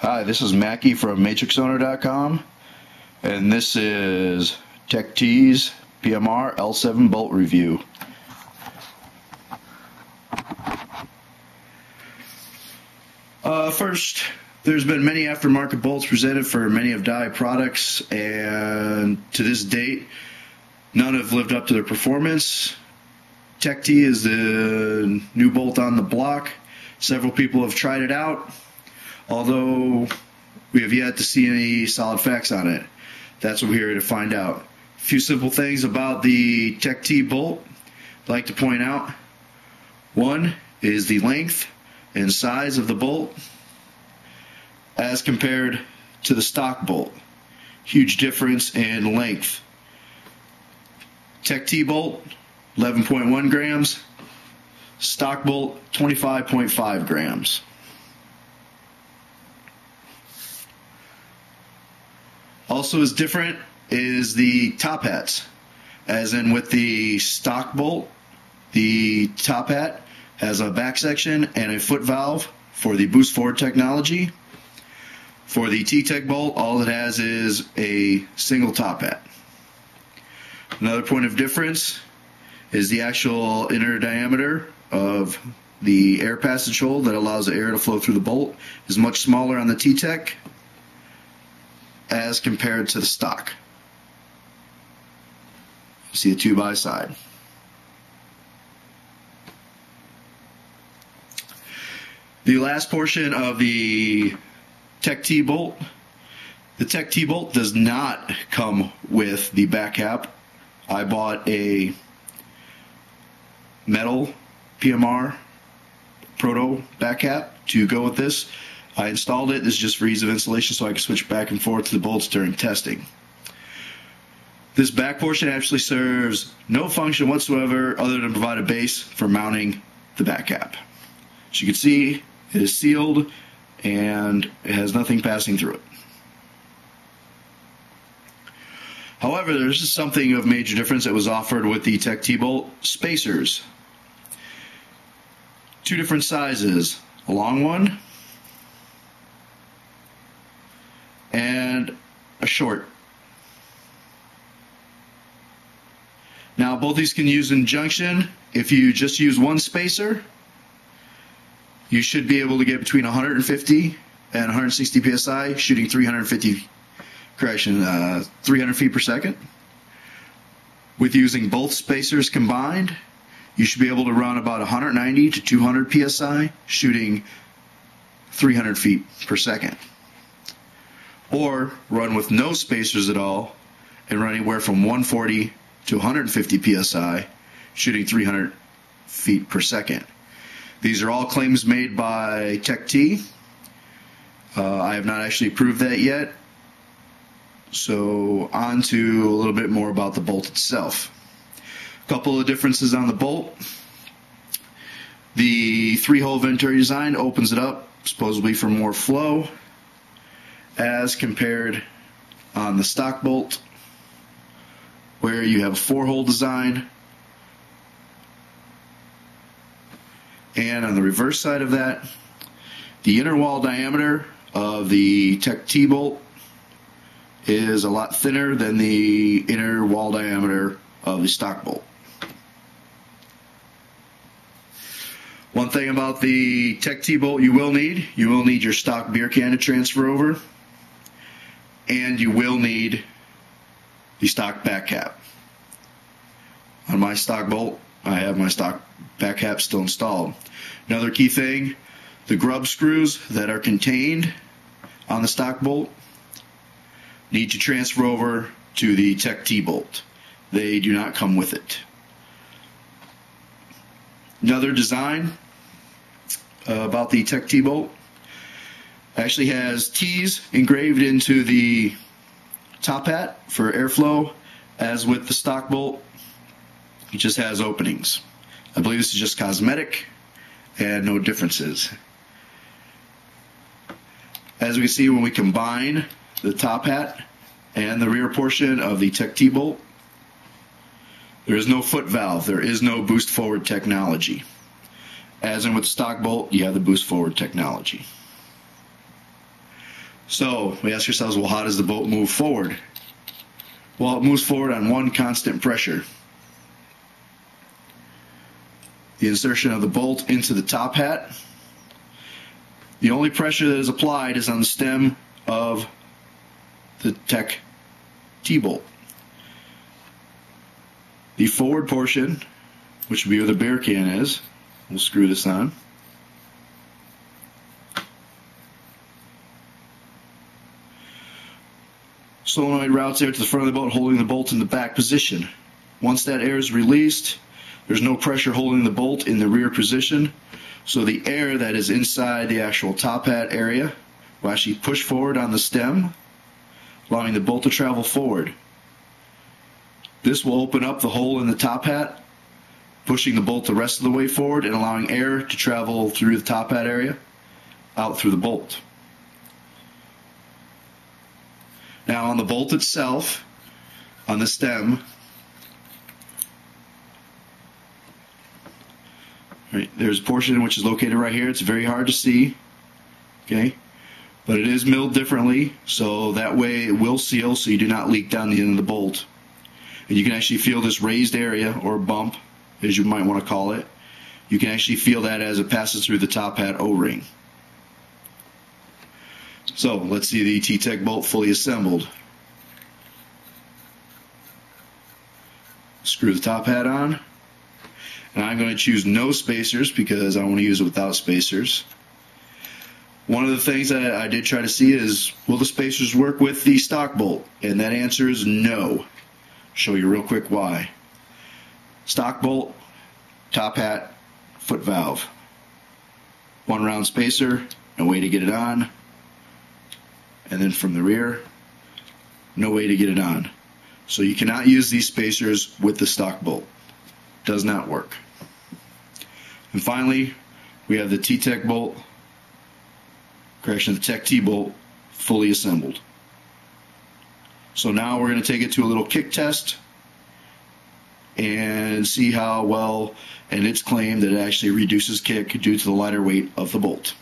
Hi, this is Macky from Matrixowner.com, and this is TechT's PMR L7 Bolt review. First, there's been many aftermarket bolts presented for many of Dye products, and to this date, none have lived up to their performance. TechT is the new bolt on the block. Several people have tried it out, although we have yet to see any solid facts on it. That's what we're here to find out. A few simple things about the TechT bolt I'd like to point out. One is the length and size of the bolt as compared to the stock bolt. Huge difference in length. TechT bolt 11.1 grams, stock bolt 25.5 grams. Also is different is the top hats. As in with the stock bolt, the top hat has a back section and a foot valve for the boost forward technology. For the TechT bolt, all it has is a single top hat. Another point of difference is the actual inner diameter of the air passage hole that allows the air to flow through the bolt is much smaller on the TechT as compared to the stock. See the two by side. The last portion of the TechT bolt. The TechT bolt does not come with the back cap. I bought a metal PMR proto back cap to go with this. I installed it. This is just for ease of installation so I can switch back and forth to the bolts during testing. This back portion actually serves no function whatsoever other than provide a base for mounting the back cap. As you can see, it is sealed and it has nothing passing through it. However, there's just something of major difference that was offered with the TechT bolt: spacers. Two different sizes, a long one and a short. Now both these can use in junction. If you just use one spacer, you should be able to get between 150 and 160 psi, shooting 300 feet per second. With using both spacers combined, you should be able to run about 190 to 200 psi, shooting 300 feet per second. Or run with no spacers at all and run anywhere from 140 to 150 psi, shooting 300 feet per second. These are all claims made by TechT. I have not actually proved that yet. So on to a little bit more about the bolt itself. A couple of differences on the bolt. The 3-hole venturi design opens it up supposedly for more flow as compared on the stock bolt, where you have a 4-hole design. And on the reverse side of that, the inner wall diameter of the TechT bolt is a lot thinner than the inner wall diameter of the stock bolt. One thing about the TechT bolt you will need your stock beer can to transfer over, and you will need the stock back cap. On my stock bolt, I have my stock back cap still installed. Another key thing, the grub screws that are contained on the stock bolt need to transfer over to the TechT bolt. They do not come with it. Another design about the TechT bolt actually has T's engraved into the top hat for airflow. As with the stock bolt, it just has openings. I believe this is just cosmetic and no differences. As we can see, when we combine the top hat and the rear portion of the TechT bolt, there is no foot valve, there is no boost forward technology. As in with the stock bolt, you have the boost forward technology. So we ask ourselves, well, how does the bolt move forward? Well, it moves forward on one constant pressure. The insertion of the bolt into the top hat. The only pressure that is applied is on the stem of the TechT bolt. The forward portion, which would be where the beer can is, we'll screw this on. Solenoid routes air to the front of the bolt, holding the bolt in the back position. Once that air is released, there's no pressure holding the bolt in the rear position, so the air that is inside the actual top hat area will actually push forward on the stem, allowing the bolt to travel forward. This will open up the hole in the top hat, pushing the bolt the rest of the way forward and allowing air to travel through the top hat area out through the bolt. Now on the bolt itself, on the stem, right, there's a portion which is located right here. It's very hard to see, okay, but it is milled differently, so that way it will seal so you do not leak down the end of the bolt. And you can actually feel this raised area, or bump, as you might want to call it. You can actually feel that as it passes through the top hat O-ring. So let's see the T-Tech bolt fully assembled. Screw the top hat on. And I'm going to choose no spacers because I want to use it without spacers. One of the things that I did try to see is, will the spacers work with the stock bolt? And that answer is no. Show you real quick why. Stock bolt, top hat, foot valve. One round spacer, no way to get it on. And then from the rear, no way to get it on. So you cannot use these spacers with the stock bolt. Does not work. And finally, we have the T-Tech bolt, the TechT bolt, fully assembled. So now we're going to take it to a little kick test and see how well, and it's claimed that it actually reduces kick due to the lighter weight of the bolt.